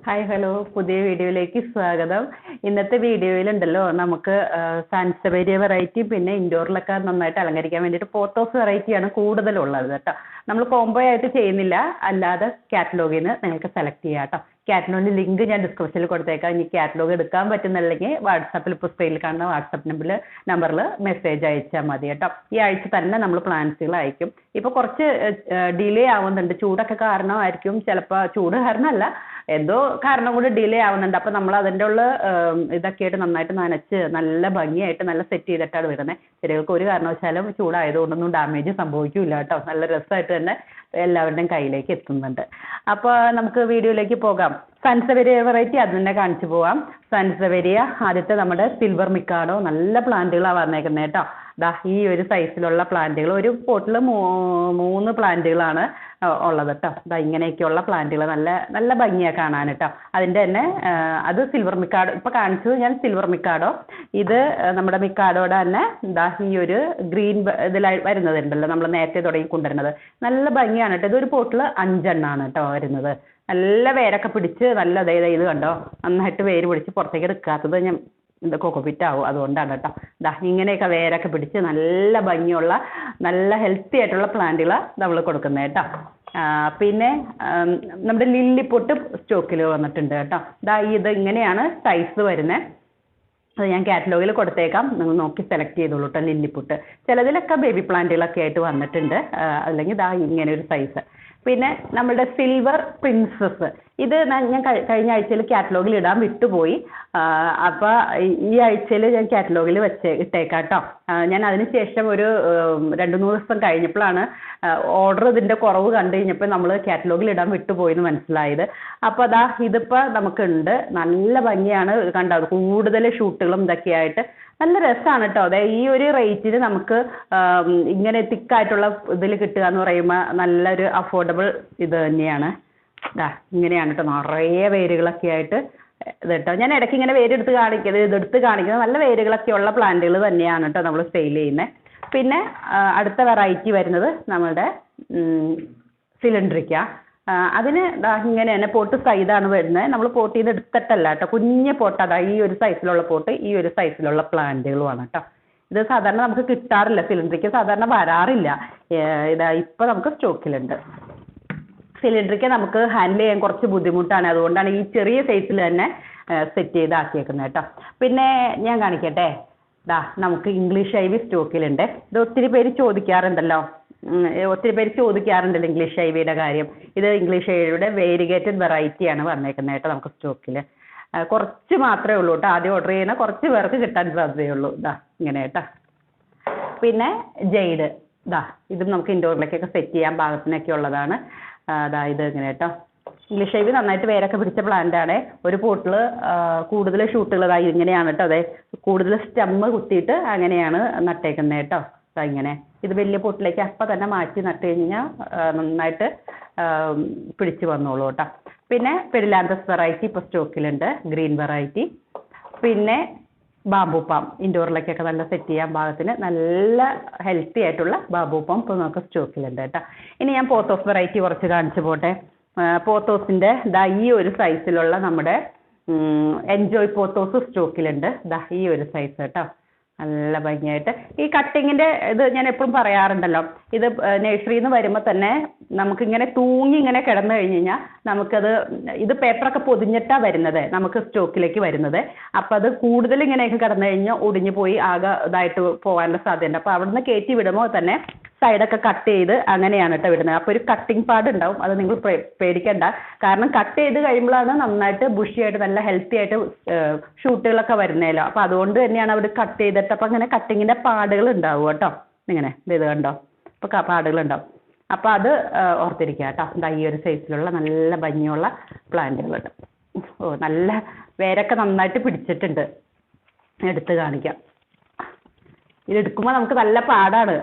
Hi hello പുതിയ വീഡിയോയിലേക്ക് സ്വാഗതം. ഇന്നത്തെ വീഡിയോയിലുണ്ടല്ലോ നമുക്ക് സാൻസവേരിയ വെറൈറ്റി പിന്നെ ഇൻഡോറിലൊക്കെ നന്നായിട്ട് അലങ്കരിക്കാൻ വേണ്ടിയിട്ട് പോത്തോസ് വെറൈറ്റിയാണ് കൂടുതലുള്ളത് കേട്ടോ. നമ്മൾ കോംബോ ആയിട്ട് ചെയ്യുന്നില്ല, അല്ലാതെ കാറ്റലോഗിൽ നിന്ന് നിങ്ങൾക്ക് സെലക്ട് ചെയ്യാം കേട്ടോ. കാറ്റലോഗിൻ്റെ ലിങ്ക് ഞാൻ ഡിസ്ക്രിപ്ഷനിൽ കൊടുത്തേക്കാം. ഇനി കാറ്റലോഗ് എടുക്കാൻ പറ്റുന്നില്ലെങ്കിൽ വാട്സാപ്പിൽ ഇപ്പോൾ സ്ക്രീനിൽ കാണുന്ന വാട്സാപ്പ് നമ്പറിൽ മെസ്സേജ് അയച്ചാൽ മതി കേട്ടോ. ഈ ആഴ്ച തന്നെ നമ്മൾ പ്ലാൻസുകൾ അയക്കും. ഇപ്പോൾ കുറച്ച് ഡിലേ ആവുന്നുണ്ട്, ചൂടൊക്കെ കാരണമായിരിക്കും, ചിലപ്പോൾ ചൂട് കാരണമല്ല എന്തോ കാരണം കൊണ്ട് ഡിലേ ആവുന്നുണ്ട്. അപ്പം നമ്മൾ അതിൻ്റെ ഉള്ള ഇതൊക്കെ ആയിട്ട് നന്നായിട്ട് നനച്ച് നല്ല ഭംഗിയായിട്ട് നല്ല സെറ്റ് ചെയ്തിട്ടാണ് വരുന്നത്. ചെടികൾക്ക് ഒരു കാരണവശാലും ചൂടായതുകൊണ്ടൊന്നും ഡാമേജ് സംഭവിക്കില്ല കേട്ടോ. നല്ല രസമായിട്ട് തന്നെ എല്ലാവരുടെയും കയ്യിലേക്ക് എത്തുന്നുണ്ട്. അപ്പോൾ നമുക്ക് വീഡിയോയിലേക്ക് പോകാം. സാൻസവേരിയ വെറൈറ്റി അത് തന്നെ കാണിച്ചു പോവാം. സാൻസവേരിയ ആദ്യത്തെ നമ്മുടെ സിൽവർ മിക്കാഡോ, നല്ല പ്ലാന്റുകളാണ് വന്നേക്കുന്നത് കേട്ടോ. ദാ ഈ ഒരു സൈസിലുള്ള പ്ലാന്റുകൾ, ഒരു പോട്ടിൽ 3 പ്ലാന്റുകളാണ് ഉള്ളത് കേട്ടോ. ദാ ഇങ്ങനെയൊക്കെയുള്ള പ്ലാന്റുകൾ നല്ല നല്ല ഭംഗിയാണ് കാണാൻ കേട്ടോ. അതിൻ്റെ തന്നെ അത് സിൽവർ മിക്കാഡോ, ഇപ്പോൾ കാണിച്ചത് ഞാൻ സിൽവർ മിക്കാഡോ. ഇത് നമ്മുടെ മിക്കാഡോയുടെ തന്നെ ദാ ഈ ഒരു ഗ്രീൻ ഇതിലായി വരുന്നതുണ്ടല്ലോ, നമ്മൾ നേരത്തെ തുടങ്ങി കൊണ്ടുവരുന്നത്. നല്ല ഭംഗിയാണ് കേട്ടോ. ഇതൊരു പോട്ടിൽ 5 എണ്ണമാണ് കേട്ടോ വരുന്നത്. നല്ല വേരൊക്കെ പിടിച്ച് നല്ല ഇത് കണ്ടോ, നന്നായിട്ട് വേര് പിടിച്ച് പുറത്തേക്ക് എടുക്കാത്തത് ഞാൻ കൊക്കോപിറ്റ് ആവും, അതുകൊണ്ടാണ് കേട്ടോ. ദാ ഇങ്ങനെയൊക്കെ വേരൊക്കെ പിടിച്ച് നല്ല ഭംഗിയുള്ള നല്ല ഹെൽത്തി ആയിട്ടുള്ള പ്ലാന്റുകൾ നമ്മൾ കൊടുക്കുന്നത് കേട്ടോ. പിന്നെ നമ്മുടെ ലില്ലിപ്പൊട്ട് സ്റ്റോക്കിൽ വന്നിട്ടുണ്ട് കേട്ടോ. ദാ ഇത് ഇങ്ങനെയാണ് സൈസ് വരുന്നത്. അത് ഞാൻ കാറ്റലോഗിൽ കൊടുത്തേക്കാം, നിങ്ങൾ നോക്കി സെലക്ട് ചെയ്തോളൂ കേട്ടോ. ലില്ലിപ്പൊട്ട് ചിലതിലൊക്കെ ബേബി പ്ലാന്റുകളൊക്കെ ആയിട്ട് വന്നിട്ടുണ്ട്, അല്ലെങ്കിൽ ദാ ഇങ്ങനെ ഒരു സൈസ്. പിന്നെ നമ്മുടെ സിൽവർ പ്രിൻസസ്, ഇത് ഞാൻ കഴിഞ്ഞ ആഴ്ചയിൽ കാറ്റലോഗിൽ ഇടാൻ വിട്ടുപോയി. അപ്പോൾ ഈ ആഴ്ചയിൽ ഞാൻ കാറ്റലോഗിൽ ഇട്ടേക്കാം കേട്ടോ. ഞാൻ അതിന് ശേഷം ഒരു 2-3 ദിവസം കഴിഞ്ഞപ്പോഴാണ് ഓർഡർ ഇതിൻ്റെ കുറവ് കണ്ടു കഴിഞ്ഞപ്പോൾ നമ്മൾ കാറ്റലോഗിൽ ഇടാൻ വിട്ടുപോയി എന്ന് മനസ്സിലായത്. അപ്പോൾ അതാ ഇതിപ്പോൾ നമുക്കുണ്ട്. നല്ല ഭംഗിയാണ് കണ്ടോ, കൂടുതൽ ഷൂട്ടുകളും ഇതൊക്കെയായിട്ട് നല്ല രസമാണ് കേട്ടോ. അതെ, ഈ ഒരു റേറ്റിന് നമുക്ക് ഇങ്ങനെ തിക്കായിട്ടുള്ള ഇതിൽ കിട്ടുക എന്ന് പറയുമ്പോൾ നല്ലൊരു അഫോർഡബിൾ ഇത് തന്നെയാണ്. ഇങ്ങനെയാണ് കേട്ടോ, നിറയെ വേരുകളൊക്കെ ആയിട്ട് ഇത് കേട്ടോ. ഞാൻ ഇടയ്ക്ക് ഇങ്ങനെ വേരെടുത്ത് കാണിക്കുന്നത് നല്ല വേരുകളൊക്കെ ഉള്ള പ്ലാന്റുകൾ തന്നെയാണ് കേട്ടോ നമ്മൾ സെയിൽ ചെയ്യുന്നത്. പിന്നെ അടുത്ത വെറൈറ്റി വരുന്നത് നമ്മളുടെ സിലിണ്ട്രിക്ക. അതിന് ഇങ്ങനെ തന്നെ പോട്ട് സൈഡാണ് വരുന്നത്. നമ്മൾ പോട്ട് ചെയ്ത് എടുത്തിട്ടല്ല കേട്ടോ, കുഞ്ഞ് പോട്ട്. അതാ ഈ ഒരു സൈസിലുള്ള പോട്ട്, ഈ ഒരു സൈസിലുള്ള പ്ലാന്റുകളുമാണ് കേട്ടോ. ഇത് സാധാരണ നമുക്ക് കിട്ടാറില്ല, സിലിണ്ടറിക്ക് സാധാരണ വരാറില്ല. ഇതാ ഇപ്പം നമുക്ക് സ്റ്റോക്കിലുണ്ട്. സിലിണ്ടറിക്ക് നമുക്ക് ഹാൻഡിൽ ചെയ്യാൻ കുറച്ച് ബുദ്ധിമുട്ടാണ്, അതുകൊണ്ടാണ് ഈ ചെറിയ സൈസിൽ തന്നെ സെറ്റ് ചെയ്ത് ആക്കിയേക്കുന്നത് കേട്ടോ. പിന്നെ ഞാൻ കാണിക്കട്ടെ, നമുക്ക് ഇംഗ്ലീഷ് ഐവി സ്റ്റോക്കിലുണ്ട്. ഇത് ഒത്തിരി പേര് ചോദിക്കാറുണ്ടല്ലോ ഇംഗ്ലീഷ് ഐവിയുടെ കാര്യം. ഇത് ഇംഗ്ലീഷ് ഐവിയുടെ വേരിഗേറ്റഡ് വെറൈറ്റിയാണ് വന്നേക്കുന്നത് കേട്ടോ നമുക്ക് സ്റ്റോക്കിൽ. കുറച്ച് മാത്രമേ ഉള്ളൂ കേട്ടോ, ആദ്യം ഓർഡർ ചെയ്യുന്ന കുറച്ച് പേർക്ക് കിട്ടാൻ സാധ്യതയുള്ളൂ. ഇങ്ങനെ കേട്ടോ. പിന്നെ ജെയ്ഡ്, ഇതും നമുക്ക് ഇൻഡോറിലേക്കൊക്കെ സെറ്റ് ചെയ്യാൻ പാകത്തിനൊക്കെ ഉള്ളതാണ്. ഇത് ഇങ്ങനെ കേട്ടോ. ഇംഗ്ലീഷ് ഐവി നന്നായിട്ട് വേരൊക്കെ പിടിച്ച പ്ലാന്റാണ്. ഒരു പോട്ടിൽ കൂടുതൽ ഷൂട്ടുകൾ ഇങ്ങനെയാണ് കേട്ടോ. അതെ, കൂടുതൽ സ്റ്റെമ്മ് കുത്തിയിട്ട് അങ്ങനെയാണ് നട്ടേക്കുന്നത് കേട്ടോ. ഇങ്ങനെ ഇത് വലിയ പോട്ടിലേക്ക് അപ്പം തന്നെ മാറ്റി നട്ട് കഴിഞ്ഞാൽ നന്നായിട്ട് പിടിച്ച് വന്നോളൂ കേട്ടോ. പിന്നെ പെരിലാന്തസ് വെറൈറ്റി ഇപ്പോൾ സ്റ്റോക്കിലുണ്ട്, ഗ്രീൻ വെറൈറ്റി. പിന്നെ ബാംബു പാം, ഇൻഡോറിലേക്കൊക്കെ നല്ല സെറ്റ് ചെയ്യാൻ പാകത്തിന് നല്ല ഹെൽത്തി ആയിട്ടുള്ള ബാംബു പാം ഇപ്പോൾ നമുക്ക് സ്റ്റോക്കിലുണ്ട് കേട്ടോ. ഇനി ഞാൻ പോത്തോസ് വെറൈറ്റി കുറച്ച് കാണിച്ചു പോട്ടെ. പോത്തോസിൻ്റെ ഈ ഒരു സൈസിലുള്ള നമ്മുടെ എൻജോയ് പോത്തോസ് സ്റ്റോക്കിലുണ്ട്. ഈ ഒരു സൈസ് കേട്ടോ, നല്ല ഭംഗിയായിട്ട്. ഈ കട്ടിങ്ങിൻ്റെ ഇത് ഞാൻ എപ്പോഴും പറയാറുണ്ടല്ലോ, ഇത് നഴ്സറിയിൽ നിന്ന് വരുമ്പോൾ തന്നെ നമുക്കിങ്ങനെ തൂങ്ങി ഇങ്ങനെ കിടന്നു കഴിഞ്ഞ് കഴിഞ്ഞാൽ നമുക്കത് ഇത് പേപ്പറൊക്കെ പൊതിഞ്ഞിട്ടാണ് വരുന്നത് നമുക്ക് സ്റ്റോക്കിലേക്ക് വരുന്നത്. അപ്പം അത് കൂടുതൽ ഇങ്ങനെയൊക്കെ കിടന്നു കഴിഞ്ഞാൽ ഒടിഞ്ഞു പോയി ആകെ ഇതായിട്ട് പോകാനുള്ള സാധ്യതയുണ്ട്. അപ്പോൾ അവിടെ നിന്ന് കയറ്റി വിടുമ്പോൾ തന്നെ സൈഡൊക്കെ കട്ട് ചെയ്ത് അങ്ങനെയാണ് കേട്ടോ വിടുന്നത്. അപ്പോൾ ഒരു കട്ടിങ് പാഡ് ഉണ്ടാവും, അത് നിങ്ങൾ പേടിക്കണ്ട. കാരണം കട്ട് ചെയ്ത് കഴിയുമ്പോഴാണ് നന്നായിട്ട് ബുഷിയായിട്ട് നല്ല ഹെൽത്തി ആയിട്ട് ഷൂട്ടുകളൊക്കെ വരുന്നതല്ലോ. അപ്പോൾ അതുകൊണ്ട് തന്നെയാണ് അവർ കട്ട് ചെയ്തിട്ട്. അപ്പോൾ അങ്ങനെ കട്ടിങ്ങിൻ്റെ പാടുകൾ ഉണ്ടാവും കേട്ടോ. ഇങ്ങനെ ഇത് കണ്ടോ, അപ്പോൾ പാടുകളുണ്ടാവും. അപ്പോൾ അത് ഓർത്തിരിക്കുക കേട്ടോ. ഈ ഒരു സൈസിലുള്ള നല്ല ഭംഗിയുള്ള പ്ലാന്റുകളുണ്ട്. നല്ല വേരൊക്കെ നന്നായിട്ട് പിടിച്ചിട്ടുണ്ട്. എടുത്ത് കാണിക്കാം. ഇതെടുക്കുമ്പോൾ നമുക്ക് നല്ല പാടാണ്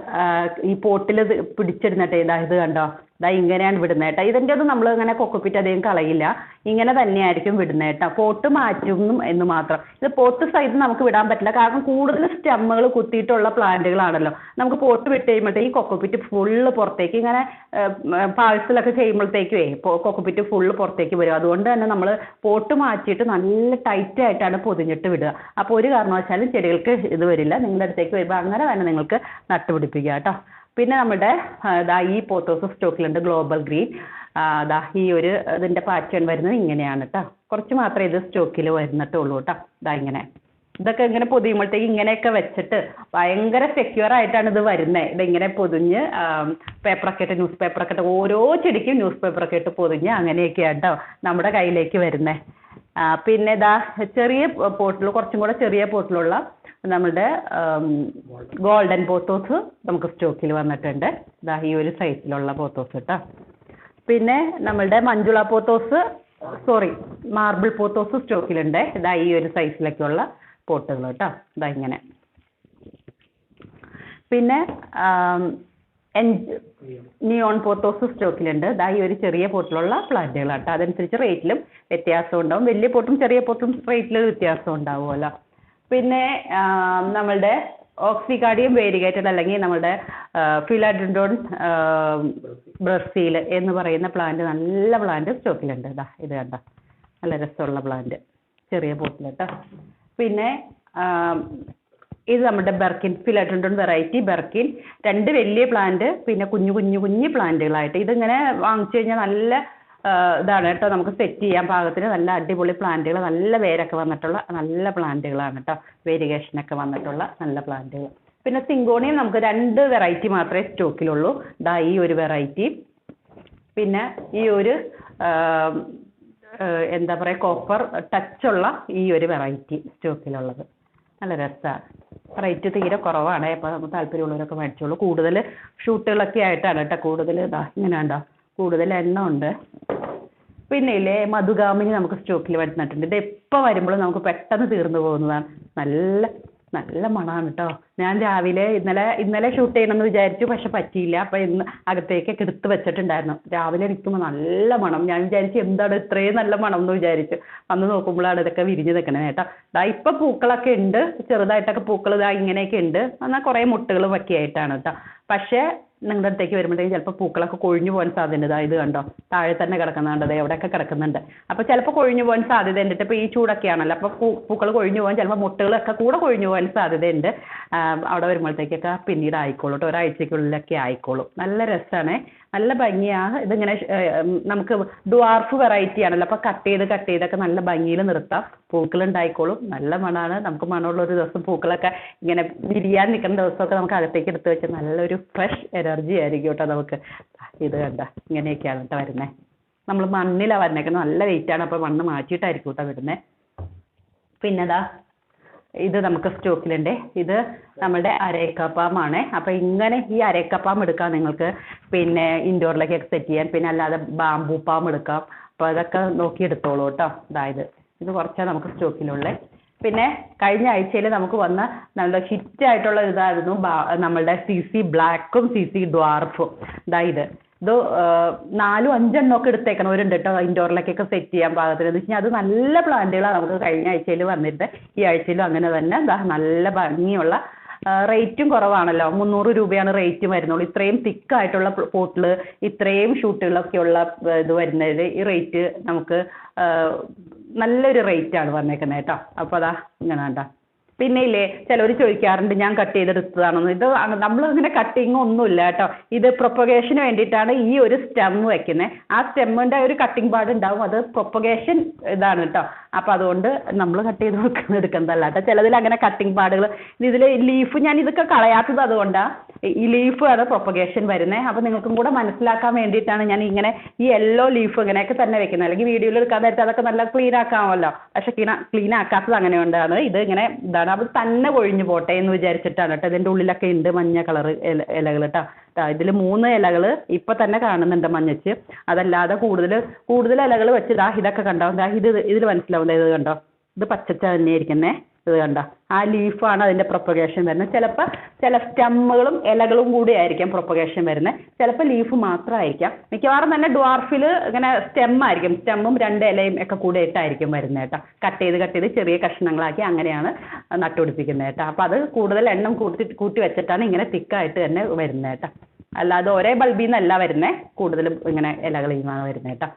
ഈ പോട്ടിൽ പിടിച്ചിടുന്നിട്ട്. ഇത് കണ്ടോ, ദാ ഇങ്ങനെയാണ് വിടുന്നത് കേട്ടോ. ഇതിൻ്റെ ഒന്നും നമ്മൾ ഇങ്ങനെ കൊക്കോപ്പിറ്റ് അധികം കളയില്ല, ഇങ്ങനെ തന്നെയായിരിക്കും വിടുന്നത് കേട്ടോ. പോട്ട് മാറ്റും എന്ന് മാത്രം. ഇത് പോട്ട് സൈഡ് നമുക്ക് വിടാൻ പറ്റില്ല, കാരണം കൂടുതൽ സ്റ്റെമ്മുകൾ കുത്തിയിട്ടുള്ള പ്ലാന്റുകളാണല്ലോ. നമുക്ക് പോട്ട് വിട്ട് കഴിയുമ്പോഴത്തേക്ക് ഈ കൊക്കോപ്പിറ്റ് ഫുള്ള് പുറത്തേക്ക് ഇങ്ങനെ പാഴ്സലൊക്കെ ചെയ്യുമ്പോഴത്തേക്കുവേ കൊക്കോപ്പിറ്റ് ഫുള്ള് പുറത്തേക്ക് വരും. അതുകൊണ്ട് തന്നെ നമ്മൾ പോട്ട് മാറ്റിയിട്ട് നല്ല ടൈറ്റ് ആയിട്ടാണ് പൊതിഞ്ഞിട്ട് വിടുക. അപ്പോൾ ഒരു കാരണവശാലും ചെടികൾക്ക് ഇത് വരില്ല. നിങ്ങളുടെ അടുത്തേക്ക് വരുമ്പോൾ അങ്ങനെ തന്നെ നിങ്ങൾക്ക് നട്ടുപിടിപ്പിക്കുക കേട്ടോ. പിന്നെ നമ്മുടെ ദാ ഈ പോത്തോസ് സ്റ്റോക്കിലുണ്ട്, ഗ്ലോബൽ ഗ്രീൻ. ദാ ഈ ഒരു ഇതിൻ്റെ പാറ്റേൺ വരുന്നത് ഇങ്ങനെയാണ് കേട്ടോ. കുറച്ച് മാത്രമേ ഇത് സ്റ്റോക്കിൽ വരുന്നിട്ടുള്ളൂ കേട്ടോ. ദാ ഇങ്ങനെ ഇതൊക്കെ ഇങ്ങനെ പൊതിയുമ്പോഴത്തേക്ക് ഇങ്ങനെയൊക്കെ വെച്ചിട്ട് ഭയങ്കര സെക്യൂർ ആയിട്ടാണ് ഇത് വരുന്നത്. ഇതിങ്ങനെ പൊതിഞ്ഞ് പേപ്പറൊക്കെ ഇട്ട് ന്യൂസ് പേപ്പറൊക്കെ ഇട്ട് ഓരോ ചെടിക്കും ന്യൂസ് പേപ്പറൊക്കെ ഇട്ട് പൊതിഞ്ഞ് അങ്ങനെയൊക്കെയാണ് കേട്ടോ നമ്മുടെ കയ്യിലേക്ക് വരുന്നത്. പിന്നെ ഇതാ ചെറിയ പോട്ടിൽ, കുറച്ചും കൂടെ ചെറിയ പോട്ടിലുള്ള നമ്മുടെ ഗോൾഡൻ പോത്തോസ് നമുക്ക് സ്റ്റോക്കിൽ വന്നിട്ടുണ്ട്. ഇതാ ഈ ഒരു സൈസിലുള്ള പോത്തോസ് കേട്ടോ. പിന്നെ നമ്മളുടെ മഞ്ജുള പോത്തോസ്, മാർബിൾ പോത്തോസ് സ്റ്റോക്കിലുണ്ട്. ഇതാ ഈ ഒരു സൈസിലൊക്കെയുള്ള പോട്ടുകൾ കേട്ടോ. ഇതാ ഇങ്ങനെ. പിന്നെ നിയോൺ പോത്തോസ് സ്റ്റോക്കിലുണ്ട്. ഇതാ ഈ ഒരു ചെറിയ പോട്ടിലുള്ള പ്ലാന്റുകളാണ് കേട്ടോ. അതനുസരിച്ച് റേറ്റിലും വ്യത്യാസം ഉണ്ടാവും. വലിയ പോട്ടും ചെറിയ പോട്ടും റേറ്റിൽ വ്യത്യാസം ഉണ്ടാവുമല്ലോ. പിന്നെ നമ്മളുടെ ഓക്സികാർഡിയം വേരിഗേറ്റഡ് അല്ലെങ്കിൽ നമ്മുടെ ഫിലാഡൻഡ്രോൺ ബ്രസീൽ എന്ന് പറയുന്ന പ്ലാന്റ്, നല്ല പ്ലാന്റ് സ്റ്റോക്കിലുണ്ട്. ഇതാ ഇത് കണ്ടോ, നല്ല രസമുള്ള പ്ലാന്റ്, ചെറിയ പോട്ടിൽ കേട്ടോ. പിന്നെ ഇത് നമ്മുടെ ബെർക്കിൻ, ഫിലാഡൻഡ്രോൺ വെറൈറ്റി ബെർക്കിൻ, 2 വലിയ പ്ലാന്റ്, പിന്നെ കുഞ്ഞു പ്ലാന്റുകളായിട്ട്. ഇതിങ്ങനെ വാങ്ങിച്ചു കഴിഞ്ഞാൽ നല്ല ഇതാണ് കേട്ടോ, നമുക്ക് സെറ്റ് ചെയ്യാൻ പാകത്തിന് നല്ല അടിപൊളി പ്ലാന്റുകൾ, നല്ല വേരൊക്കെ വന്നിട്ടുള്ള നല്ല പ്ലാന്റുകളാണ് കേട്ടോ. വേരിഗേഷനൊക്കെ വന്നിട്ടുള്ള നല്ല പ്ലാന്റുകൾ. പിന്നെ സിങ്കോണിയം നമുക്ക് 2 വെറൈറ്റി മാത്രമേ സ്റ്റോക്കിലുള്ളൂ. ദാ ഈ ഒരു വെറൈറ്റി, പിന്നെ ഈ ഒരു എന്താ പറയുക കോപ്പർ ടച്ചുള്ള ഈ ഒരു വെറൈറ്റി സ്റ്റോക്കിലുള്ളത്. നല്ല രസമാണ്. റേറ്റ് തീരെ കുറവാണ്. അപ്പോൾ താല്പര്യമുള്ളവരൊക്കെ മേടിച്ചോളൂ. കൂടുതൽ ഷൂട്ടുകളൊക്കെ ആയിട്ടാണ് കേട്ടോ. കൂടുതൽ ഇതാ ഇങ്ങനെ ഉണ്ടോ, കൂടുതൽ എണ്ണം ഉണ്ട്. പിന്നെ ഇല്ലേ മധുഗാമിനി നമുക്ക് സ്റ്റോക്കിൽ വരുന്നിട്ടുണ്ട്. ഇത് എപ്പോൾ വരുമ്പോഴും നമുക്ക് പെട്ടെന്ന് തീർന്നു പോകുന്നതാണ്. നല്ല മണമാണ് കേട്ടോ. ഞാൻ രാവിലെ ഇന്നലെ ഷൂട്ട് ചെയ്യണമെന്ന് വിചാരിച്ചു, പക്ഷെ പറ്റിയില്ല. അപ്പോൾ ഇന്ന് അകത്തേക്കൊക്കെ എടുത്ത് വെച്ചിട്ടുണ്ടായിരുന്നു. രാവിലെ ഇരിക്കുമ്പോൾ നല്ല മണം. ഞാൻ വിചാരിച്ചു എന്താണ് ഇത്രയും നല്ല മണം എന്ന് വിചാരിച്ചു. വന്ന് നോക്കുമ്പോഴാണ് ഇതൊക്കെ വിരിഞ്ഞ് നിൽക്കണേ കേട്ടോ. ദാ ഇപ്പം പൂക്കളൊക്കെ ഉണ്ട്, ചെറുതായിട്ടൊക്കെ പൂക്കൾ ഇതാ ഇങ്ങനെയൊക്കെ ഉണ്ട്. എന്നാൽ കുറേ മുട്ടുകളും ഒക്കെ ആയിട്ടാണ് കേട്ടോ. പക്ഷേ നിങ്ങളുടെ അടുത്തേക്ക് വരുമ്പോഴത്തേക്കും ചിലപ്പോൾ പൂക്കളൊക്കെ കൊഴിഞ്ഞു പോകാൻ സാധ്യത. ഇത് കണ്ടോ, താഴെ തന്നെ കിടക്കുന്നുണ്ട്, എവിടെയൊക്കെ കിടക്കുന്നുണ്ട്. അപ്പോൾ ചിലപ്പോൾ കൊഴിഞ്ഞു പോകാൻ സാധ്യതയുണ്ട്. ഇപ്പോൾ ഈ ചൂടൊക്കെയാണല്ലോ, അപ്പോൾ പൂക്കൾ കൊഴിഞ്ഞു പോകാൻ, ചിലപ്പോൾ മുട്ടുകളൊക്കെ കൂടെ കൊഴിഞ്ഞു പോകാൻ സാധ്യതയുണ്ട്. അവിടെ വരുമ്പോഴത്തേക്കൊക്കെ പിന്നീട് ആയിക്കോളൂ കേട്ടോ, ഒരാഴ്ചക്കുള്ളിലൊക്കെ ആയിക്കോളും. നല്ല രസമാണ്, നല്ല ഭംഗിയാണ്. ഇതിങ്ങനെ നമുക്ക് ഡ്വാർഫ് വെറൈറ്റി ആണല്ലോ, അപ്പോൾ കട്ട് ചെയ്തൊക്കെ നല്ല ഭംഗിയിൽ നിർത്താം. പൂക്കൾ ഉണ്ടായിക്കോളും. നല്ല മണമാണ്. നമുക്ക് മണമുള്ള ഒരു ദിവസം പൂക്കളൊക്കെ ഇങ്ങനെ വിരിയാൻ നിൽക്കുന്ന ദിവസമൊക്കെ നമുക്ക് അകത്തേക്ക് എടുത്ത് വെച്ചാൽ നല്ലൊരു ഫ്രഷ് എനർജി ആയിരിക്കും കേട്ടോ നമുക്ക്. ഇത് കണ്ട ഇങ്ങനെയൊക്കെയാണ് കേട്ടോ വരുന്നത്. നമ്മൾ മണ്ണിലാണ് വരുന്നേക്കുന്നത്, നല്ല വെയിറ്റാണ്. അപ്പോൾ മണ്ണ് മാറ്റിയിട്ടായിരിക്കും കേട്ടോ വരുന്നത്. പിന്നെതാ ഇത് നമുക്ക് സ്റ്റോക്കിലുണ്ട്. ഇത് നമ്മുടെ അരേക്കപ്പാമാണ്. അപ്പോൾ ഇങ്ങനെ ഈ അരേക്കപ്പാം എടുക്കാം നിങ്ങൾക്ക്, പിന്നെ ഇൻഡോറിലേക്കൊക്കെ സെറ്റ് ചെയ്യാൻ. പിന്നെ അല്ലാതെ ബാംബൂ പാം എടുക്കാം. അപ്പോൾ അതൊക്കെ നോക്കി എടുത്തോളൂ കേട്ടോ. അതായത് ഇത് കുറച്ചാണ് നമുക്ക് സ്റ്റോക്കിലുള്ളത്. പിന്നെ കഴിഞ്ഞ ആഴ്ചയിൽ നമുക്ക് വന്ന നല്ല ഹിറ്റായിട്ടുള്ള ഇതായിരുന്നു നമ്മളുടെ CC ബ്ലാക്കും CC ഡ്വാർഫും. ഇത് 4-5 എണ്ണമൊക്കെ എടുത്തേക്കണവരുണ്ട് കേട്ടോ, ഇൻഡോറിലേക്കൊക്കെ സെറ്റ് ചെയ്യാൻ പാകത്തിന്. എന്ന് വെച്ചാൽ അത് നല്ല പ്ലാന്റുകളാണ് നമുക്ക് കഴിഞ്ഞ ആഴ്ചയിൽ വന്നിട്ട്. ഈ ആഴ്ചയിലും അങ്ങനെ തന്നെ നല്ല ഭംഗിയുള്ള, റേറ്റും കുറവാണല്ലോ. 300 രൂപയാണ് റേറ്റ് വരുന്നുള്ളൂ. ഇത്രയും തിക്കായിട്ടുള്ള പോട്ടിൽ ഇത്രയും ഷൂട്ടുകളൊക്കെയുള്ള ഇത് വരുന്നത്, ഈ റേറ്റ് നമുക്ക് നല്ലൊരു റേറ്റാണ് വന്നേക്കുന്നത് കേട്ടോ. അപ്പോൾ അതാ ഇങ്ങനെ കണ്ടോ. പിന്നെ ഇല്ലേ ചിലവർ ചോദിക്കാറുണ്ട് ഞാൻ കട്ട് ചെയ്തെടുത്തതാണെന്ന്. ഇത് നമ്മളിങ്ങനെ കട്ടിങ് ഒന്നുമില്ല കേട്ടോ. ഇത് പ്രൊപ്പഗേഷന് വേണ്ടിയിട്ടാണ് ഈ ഒരു സ്റ്റെം വെക്കുന്നത്. ആ സ്റ്റെമ്മിൻ്റെ ഒരു കട്ടിങ് പാർട്ട് ഉണ്ടാവും, അത് പ്രൊപ്പഗേഷൻ ഇതാണ് കേട്ടോ. അപ്പോൾ അതുകൊണ്ട് നമ്മൾ കട്ട് ചെയ്ത് എടുക്കുന്നതല്ല കേട്ടോ. ചിലതിൽ അങ്ങനെ കട്ടിങ് പാർട്ടുകൾ, ഇതിൽ ലീഫ് ഞാൻ ഇതൊക്കെ കളയാത്തത് അതുകൊണ്ടാണ്. ഈ ലീഫ് ആണ് പ്രൊപ്പഗേഷൻ വരുന്നത്. അപ്പോൾ നിങ്ങൾക്കും കൂടെ മനസ്സിലാക്കാൻ വേണ്ടിയിട്ടാണ് ഞാൻ ഇങ്ങനെ ഈ യെല്ലോ ലീഫ് ഇങ്ങനെയൊക്കെ തന്നെ വെക്കുന്നത്. അല്ലെങ്കിൽ വീഡിയോയിൽ എടുക്കാൻ നേരത്തെ അതൊക്കെ നല്ല ക്ലീൻ ആക്കാമല്ലോ. പക്ഷെ ക്ലീൻ ആക്കാത്തത് അങ്ങനെ കൊണ്ടാണ്. ഇത് ഇങ്ങനെ ഇതാണ്, അത് തന്നെ കൊഴിഞ്ഞു പോട്ടെ എന്ന് വിചാരിച്ചിട്ടാണ് കേട്ടോ. ഇതിൻ്റെ ഉള്ളിലൊക്കെ ഉണ്ട് മഞ്ഞ കളർ ഇലകൾ കേട്ടോ. ഇതിൽ 3 ഇലകൾ ഇപ്പം തന്നെ കാണുന്നുണ്ട് മഞ്ഞച്ച്. അതല്ലാതെ കൂടുതൽ ഇലകൾ വെച്ച് ഇതൊക്കെ കണ്ടോ. ഇതിൽ മനസ്സിലാവും. ഇത് കണ്ടോ, ഇത് പച്ചച്ച തന്നെയായിരിക്കുന്നേ. ഇത് കണ്ട ആ ലീഫാണ് അതിൻ്റെ പ്രൊപ്പഗേഷൻ വരുന്നത്. ചിലപ്പോൾ ചില സ്റ്റെമ്മുകളും ഇലകളും കൂടി ആയിരിക്കാം പ്രൊപ്പഗേഷൻ വരുന്നത്, ചിലപ്പോൾ ലീഫ് മാത്രമായിരിക്കാം. മിക്കവാറും തന്നെ ഡ്വാർഫിൽ ഇങ്ങനെ സ്റ്റെമ്മായിരിക്കും, സ്റ്റെമ്മും 2 ഇലയും ഒക്കെ കൂടെ ഇട്ടായിരിക്കും വരുന്നത് കേട്ടോ. കട്ട് ചെയ്ത് ചെറിയ കഷ്ണങ്ങളാക്കി അങ്ങനെയാണ് നട്ടുപിടിപ്പിക്കുന്നത് കേട്ടോ. അപ്പോൾ അത് കൂടുതൽ എണ്ണം കൂട്ടി വെച്ചിട്ടാണ് ഇങ്ങനെ തിക്കായിട്ട് തന്നെ വരുന്നത് കേട്ടോ. അല്ലാതെ ഒരേ ബൾബിൽ നിന്നല്ല വരുന്നത്, കൂടുതലും ഇങ്ങനെ ഇലകളിൽ നിന്നാണ് വരുന്നത് കേട്ടോ.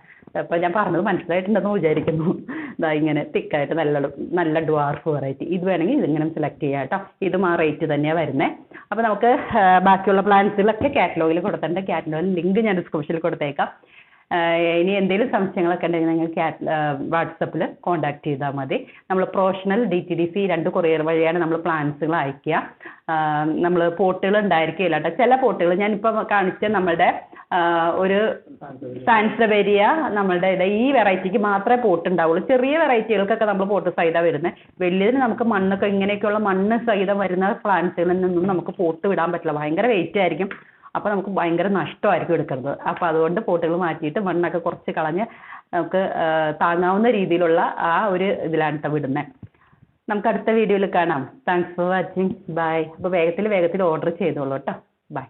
അപ്പോൾ ഞാൻ പറഞ്ഞത് മനസ്സിലായിട്ടുണ്ടെന്ന് വിചാരിക്കുന്നു. ഇതാ ഇങ്ങനെ തിക്കായിട്ട് നല്ല ഡ്വാർഫ് വെറൈറ്റി. ഇത് വേണമെങ്കിൽ ഇതിങ്ങനെ സെലക്ട് ചെയ്യാം കേട്ടോ. ഇതും ആ റേറ്റ് തന്നെയാണ് വരുന്നത്. അപ്പോൾ നമുക്ക് ബാക്കിയുള്ള പ്ലാന്റ്സുകളൊക്കെ കാറ്റലോഗിൽ കൊടുത്തിട്ടുണ്ട്. കാറ്റലോഗിൽ ലിങ്ക് ഞാൻ ഡിസ്ക്രിപ്ഷനിൽ കൊടുത്തേക്കാം. ഇനി എന്തെങ്കിലും സംശയങ്ങളൊക്കെ ഉണ്ടെങ്കിൽ നിങ്ങൾ വാട്സപ്പിൽ കോൺടാക്ട് ചെയ്താൽ മതി. നമ്മൾ പ്രൊഫഷണൽ DTDC 2 കൊറിയർ വഴിയാണ് നമ്മൾ പ്ലാന്റ്സുകൾ അയക്കുക. നമ്മൾ പോട്ടുകൾ ഉണ്ടായിരിക്കില്ല കേട്ടോ. ചില പോട്ടുകൾ ഞാനിപ്പോൾ കാണിച്ച നമ്മളുടെ ഒരു സാൻസവേരിയ നമ്മളുടെ ഈ വെറൈറ്റിക്ക് മാത്രമേ പോട്ട് ഉണ്ടാവുള്ളൂ. ചെറിയ വെറൈറ്റികൾക്കൊക്കെ നമ്മൾ പോട്ട് സഹിതം വരുന്നത്. വലിയതിന് നമുക്ക് മണ്ണൊക്കെ ഇങ്ങനെയൊക്കെയുള്ള മണ്ണ് സഹിതം വരുന്ന പ്ലാന്റ്സുകളിൽ നിന്നും നമുക്ക് പോട്ട് വിടാൻ പറ്റില്ല, ഭയങ്കര വെയിറ്റ് ആയിരിക്കും. അപ്പോൾ നമുക്ക് ഭയങ്കര നഷ്ടമായിരിക്കും എടുക്കുന്നത്. അപ്പോൾ അതുകൊണ്ട് പോട്ടുകൾ മാറ്റിയിട്ട് മണ്ണൊക്കെ കുറച്ച് കളഞ്ഞ് നമുക്ക് താങ്ങാവുന്ന രീതിയിലുള്ള ആ ഒരു ഇതിലാണ് കേട്ടോ വിടുന്നത്. നമുക്ക് അടുത്ത വീഡിയോയിൽ കാണാം. Thanks for watching. ബൈ. അപ്പോൾ വേഗത്തിൽ ഓർഡർ ചെയ്തോളൂ കേട്ടോ. ബൈ.